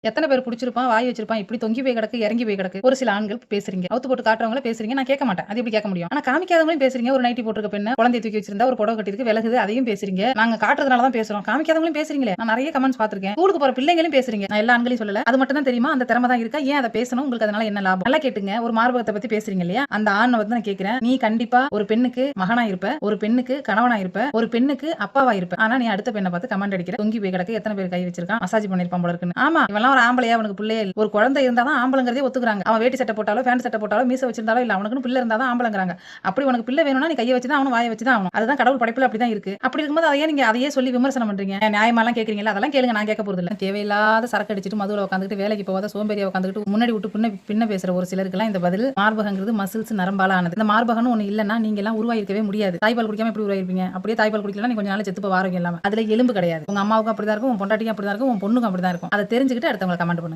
எத்தனை பேர் புடிச்சிருப்பான், வாய் வச்சிருப்பான், இப்படி தொங்கி போய் கிடக்கு, இறங்கி போய் கிடக்கு. ஒரு சில ஆண்கள் பேசுறீங்க. அவுத்து போட்டு காட்டுறவங்கள பேசுறீங்க. நான் கேட்க மாட்டேன். அது எப்படி கேட்க முடியும்? ஆனா காமிக்காதவங்களையும் பேசுறீங்க. ஒரு நைட்டி போட்டிருக்க பெண்ண குழந்தைய தூக்கி வச்சிருந்தா, ஒரு புடவை கட்டிருக்கு, விலகுது, அதையும் பேசுறீங்க. நாங்க காட்டுறதுனால தான் பேசுறோம். காமிக்காதவங்களையும் பேசுறீங்களே. நான் நிறைய கமெண்ட்ஸ் பார்த்திருக்கேன். ஸ்கூலுக்கு போற பிள்ளைங்களையும் பேசுறீங்க. நான் எல்லா ஆண்களையும் சொல்லல. அது மட்டும் தான் தெரியுமா? அந்த திறமை தான் இருக்கா? ஏன் அத பேசணும்? உங்களுக்கு அதனால என்ன லாபம்? நல்லா கேட்டுங்க. ஒரு மார்பகத்த பத்தி பேசுறீங்க இல்லையா? அந்த ஆண வந்து நான் கேட்கிறேன். நீ கண்டிப்பா ஒரு பெண்ணுக்கு மகனா இருப்ப, ஒரு பெண்ணுக்கு கணவனா இருப்ப, ஒரு பெண்ணுக்கு அப்பாவா இருப்ப. ஆனா நீ அடுத்த பெண்ண பார்த்து கமெண்ட் அடிக்கிற. தொங்கி போய் கிடக்கு, எத்தனை பேர் கை வச்சிருக்கான், மசாஜ் பண்ணிருப்பான் போல இருக்குன்னு. ஆமா, இவன்லாம் ஒரு ஆம்பளையா? அவனுக்கு பிள்ளையே இல்ல. ஒரு குழந்தை இருந்தா தான் ஆம்பளங்கிறதே ஒத்துக்குறாங்க. அவன் வேட்டி சட்டை போட்டாலோ, பேண்ட் சட்டை போட்டாலோ, மீச வச்சிருந்தாலோ இல்ல அவனுக்குன்னு பிள்ளை இருந்தா தான் ஆம்பளங்கிறாங்க. அப்படி உனக்கு பிள்ளை வேணும்னா நீ கைய வச்சு தான் அவனும், வாய வச்சு தான் ஆகணும். அதுதான் கடவுள் படைப்புல அப்படிதான் இருக்கு. அப்படி இருக்கும்போது அதையே நீங்க அதையே சொல்லி விமர்சனம் பண்றீங்க. நியாயமாலாம் கேக்குறீங்கல்ல, அதெல்லாம் கேளுங்க. நான் கேட்க போறது இல்ல. தேவையில்லாத சரக்கு அடிச்சிட்டு மதுவுல உட்காந்துட்டு வேலைக்கு போகாத சோம்பேறியா உட்காந்துட்டு முன்னாடி விட்டு பின்ன பேசுற ஒரு சிலருக்குலாம் இந்த பதில். மார்பகங்கிறது மசில்ஸ் நரம்பால ஆனது. இந்த மார்பகம்னு ஒண்ணு இல்லன்னா நீங்க எல்லாம் உருவாயிருக்கவே முடியாது. தாய்ப்பால் குடிக்காம எப்படி உருவாயிருப்பீங்க? அப்படியே தாய்ப்பால் குடிக்கலன்னா நீ கொஞ்ச நாள் செத்து போய் ஆரோக்கியம் இல்லாம. அதுல எலும்பு கிடையாது. உங்க அம்மாவுக்கும் அப்படிதான் இருக்கும், உன் பொண்டாட்டிக்கும் அப்படிதான் இருக்கும், உன் பொண்ணுக்கும் அப்படிதான் இருக்கும். அதை தெரிஞ்சுக்கிட்டு அடுத்தவங்க கமெண்ட் பண்ணுங்க.